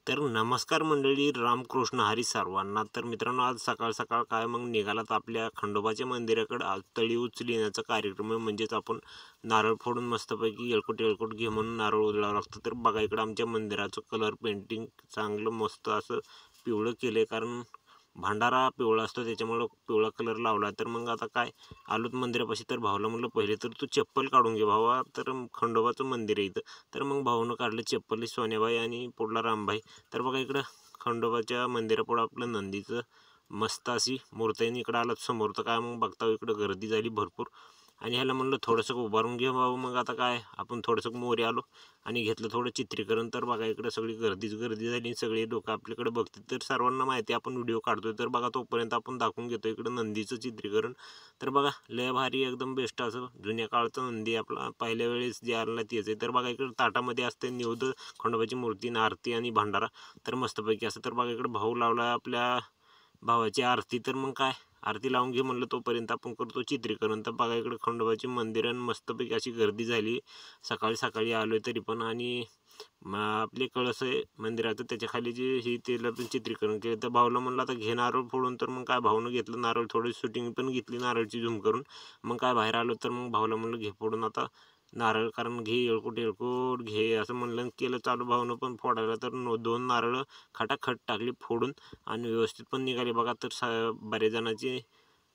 तर नमस्कार मंडळी, रामकृष्ण हरी सर्वांना. तर मित्रांनो, आज सकाळ सकाळ काय मग निघालात आपल्या खंडोबाच्या मंदिराकडे. आज तळी उचलण्याचा कार्यक्रम आहे. म्हणजेच आपण नारळ फोडून मस्तपैकी येळकोट येळकोट घे म्हणून नारळ उधळावं लागतं. तर बघा इकडं आमच्या मंदिराचं कलर पेंटिंग चांगलं मस्त असं पिवळं केलं, कारण भांडारा पिवळा असतो त्याच्यामुळं पिवळा कलर लावला. तर मग आता काय आलोत मंदिरापाशी. तर भाऊला म्हटलं पहिले तर तू चप्पल काढून घे भावा, तर खंडोबाचं मंदिर आहे इथं. तर मग भाऊनं काढलं चप्पल, सोन्याबाई आणि पुढला रामबाई. तर बघा इकडं खंडोबाच्या मंदिरापुढं आपलं नंदीचं मस्त अशी मूर्ती आहे. इकडं आलं समोर तर काय मग बघता इकडं गर्दी झाली भरपूर. आणि ह्याला म्हणलं थोडंसं उभारून घे भाऊ. मग आता काय आपण थोडंसं मोरी आलो आणि घेतलं थोडं चित्रीकरण. तर बघा इकडं सगळी गर्दी झाली, सगळे लोक आपल्याकडे बघतात. तर सर्वांना माहिती आपण व्हिडिओ काढतोय. तर बघा तोपर्यंत आपण दाखवून घेतो इकडं नंदीचं चित्रीकरण. तर बघा लय भारी एकदम बेस्ट असं जुन्या काळचं नंदी आपला पहिल्या वेळेस जे आला तेच आहे. तर बघा इकडं ताटामध्ये असते निवद, खंडोबाची मूर्ती, आरती आणि भंडारा. तर मस्तपैकी असं. तर बघा इकडे भाऊ लावला आपल्या भावाची आरती. तर मग काय आरती लावून घे म्हणलं, तोपर्यंत आपण करतो चित्रीकरण. तर बघा इकडे खंडोबाची मंदिर आणि मस्तपैकी अशी गर्दी झाली. सकाळी सकाळी आलोय तरी पण. आणि आपले कळस आहे मंदिराचं, त्याच्या खाली जे ही त्याला पण चित्रीकरण केलं. तर भाऊला म्हणलं आता घे नारळ फोडून. तर मग काय भाऊनं घेतलं नारळ, थोडी शूटिंग पण घेतली नारळची झूम करून. मग काय बाहेर आलो तर मग भाऊला म्हणलं घे फोडून आता नारळ, कारण घे येळकोट येळकोट घे असं म्हणलं केलं चालू भाऊनं पण फोडायला. तर दोन नारळ खटाखट टाकली फोडून आणि व्यवस्थित पण निघाले बघा. तर बऱ्याच जणांची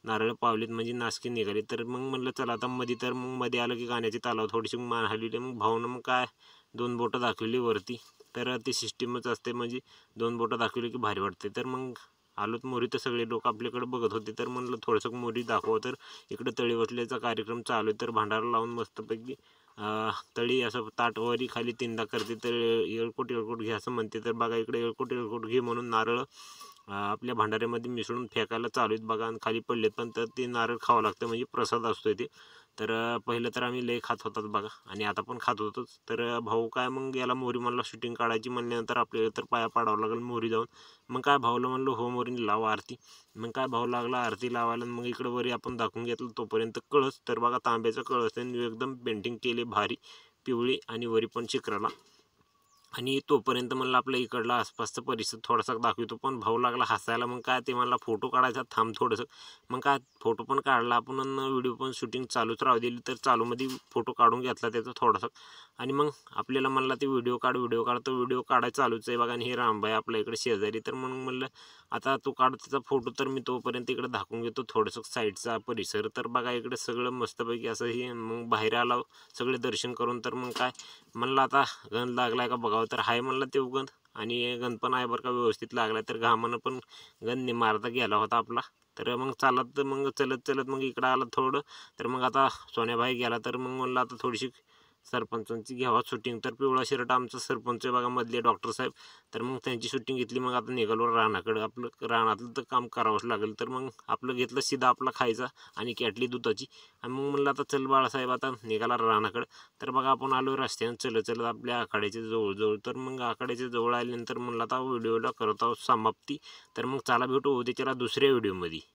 नारळ पावलीत म्हणजे नासकी निघाली. तर मग म्हणलं चला आता मध्ये. तर मग मध्ये आलं की गाण्याची तालावर थोडीशी मान हलवली. मग भाऊनं मग काय दोन बोटं दाखवली वरती. तर ती सिस्टीमच असते, म्हणजे दोन बोटं दाखवली की भारी वाटते. तर मग आलोत मोरी. तर सगळे लोक आपल्याकडे बघत होते. तर म्हणलं थोडंसं मोरी दाखव. तर इकडं तळी बसल्याचा कार्यक्रम चालू आहे. तर भांडारा लावून मस्तपैकी तळी असं ताटवरी खाली तीनदा करते. तर येळकोट येळकोट घे असं म्हणते. तर बघा इकडे येळकोट येळकोट घे म्हणून नारळ आपल्या भांडाऱ्यामध्ये मिसळून फेकायला चालू आहेत बघा. आणि खाली पडलेत पण. तर ते नारळ खावं लागतं, म्हणजे प्रसाद असतो ते. तर पहिलं तर आम्ही लय खात होतात बघा, आणि आता पण खात होतोच. तर भाऊ काय मग याला मोरी म्हणला शूटिंग काढायची म्हणल्यानंतर आपल्याला तर पाया पाडावं लागेल मोरी जाऊन. मग काय भाऊला म्हणलं हो मोरीने लावा आरती. मग काय भाऊ लागला आरती लावायला. मग इकडं वरी आपण दाखवून घेतलं तोपर्यंत कळस. तर बघा तांब्याचा कळस त्यांनी एकदम पेंटिंग केली भारी पिवळी, आणि वरी पण चिकराला. आणि तोपर्यंत म्हणलं आपल्या इकडला आसपासचा परिसर थोडासा दाखवतो. पण भाऊ लागला हसायला. मग काय ते म्हणला फोटो काढायचा थांब थोडंसं. मग काय फोटो पण काढला आपण आणि व्हिडिओ पण शूटिंग चालूच राहू दिली. तर चालूमध्ये फोटो काढून घेतला त्याचा थोडासा. आणि मग आपल्याला म्हणला ते व्हिडिओ काढ व्हिडिओ काढ. तर व्हिडिओ काढायला चालूच आहे बघा. आणि हे रामबाई आपल्या इकडे शेजारी. तर मग म्हणलं आता तू काढ त्याचा फोटो. तर मी तोपर्यंत इकडे दाखवून घेतो थोडंसं साईडचा परिसर. तर बघा इकडे सगळं मस्तपैकी असं हे. मग बाहेर आला सगळे दर्शन करून. तर मग काय म्हणलं आता गंध लागलाय का बघावं. तर हाय म्हणलं ते गंध, आणि गंध पण आहे बरं का व्यवस्थित लागलाय. तर घामानं पण गंध मारता गेला होता आपला. तर मग चालत मग चलत चलत मग इकडं आलं थोडं. तर मग आता सोन्याबाई गेला. तर मग म्हणलं आता थोडीशी सरपंचांची घ्यावा शूटिंग. तर पिवळा शर्ट आमचा सरपंच आहे बघा मधले डॉक्टर साहेब. तर मग त्यांची शूटिंग घेतली. मग आता निघालो रानाकडं. आपलं रानातलं तर काम करावंच लागेल. तर मग आपलं घेतलं सीधा आपला खायचा आणि कॅटली दुधाची. आणि मग म्हणलं आता चल बाळासाहेब आता निघाला रानाकडं. तर बघा आपण आलो रस्त्यानं चलत चलत आपल्या आखाड्याच्या जवळ. तर मग आखाड्याच्या जवळ आल्यानंतर म्हणलं आता व्हिडिओला करत आहोत समाप्ती. तर मग चला भेटू उद्याच्याला दुसऱ्या व्हिडिओमध्ये.